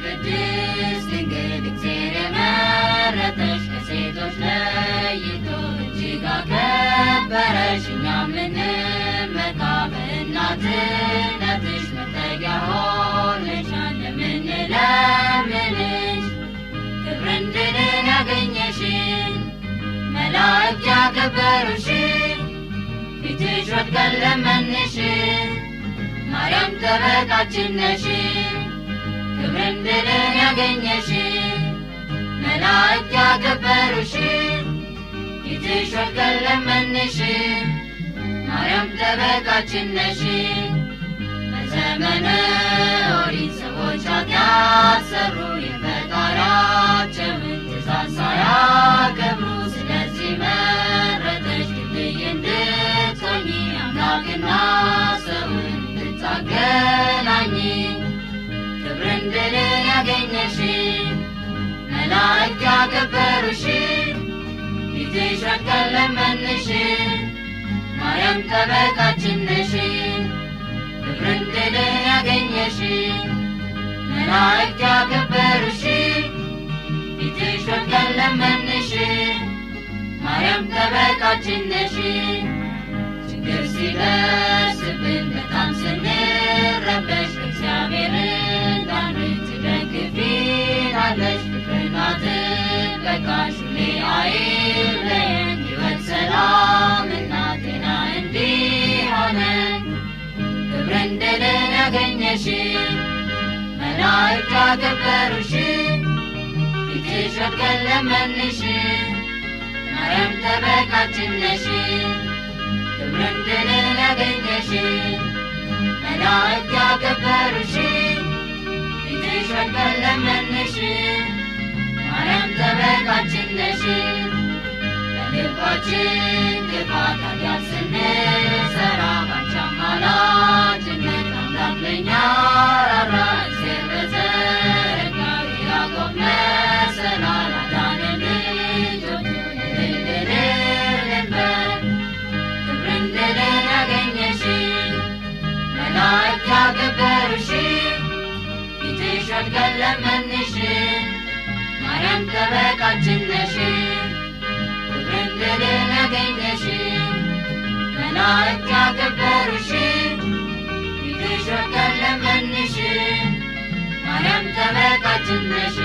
ቅድስት ድንግል እግዚአብሔር መረጠሽ ከሴቶች ለይቶ እጅግ አከበረሽ። እኛም ልንመካ በእናትነትሽ መጠጊያ ሆነሻል ለምንለምንሽ። ክብርን ድልን ያገኘሽን መላእክት ያከበሩሽን ፊትሽ ወድቀን ለመንሽ ማርያም ጠበቃችን ነሽ። ክብርን ድልን ያገኘሽን መላእክት ያከበሩሽን ፊትሽ ወድቀን ለመንሽ ማርያም ጠበቃችን ነሽ። በዘመነ ኦሪት ሰዎች ኃጢአት ሠሩ የፈጣሪያቸውን ትእዛዝ ሳያከብሩ። ስለዚህ መረጠሽ ድልድይ እንድትሆኚ አምላክና ሰውን እንድታገናኝ። ክብርን ድልን ያገኘሽን መላእክት ያከበሩሽን ፊትሽ ወድቀን ለመንሽ ማርያም ጠበቃችን ነሽ። ክብርን ድልን ያገኘሽን መላእክት ያከበሩሽን ፊትሽ ወድቀን ለመንሽ ማርያም ጠበቃችን ነሽ። ችግር ሲደርስብን በጣም ስንረበሽ እግዚአብሔር እንዳንትደግፊናለሽ። ፍቅርና ጥበቃሽ ሁሌ አይለየን። ሕይወት ሰላምና ጤና እንዲሆነን ክብርን ድልን ያገኘሽን መላእክት ያከበሩሽን ፊትሽ ወድቀን ለመንሽ ማርያም ጠበቃችን ነሽ። ክብርን ድልን ያገኘሽን መላእክት ያከበሩሽን ፊትሽ ወድቀን ለመንሽ ማርያም ጠበቃችን ነሽ። በልባችን ክፋት ኃጢአት ስንሠራ ባንቺ አማላጅነት አምላክ ለእኛ ራራ። እግዚአብሔር በዘረጋው የያዕቆብ መሰላል አዳነን ልጆቹን እልል እንበል። ክብርን ድልን ያገኘሽን መላእክት ያከበሩሽን ፊትሽ ወድቀን ለመንሽ ማርያም ጠበቃችን ነሽ። ክብርን ድልን ያገኘሽን መላእክት ያከበሩሽን ፊትሽ ወድቀን ለመንሽ ማርያም ጠበቃችን ነሽ።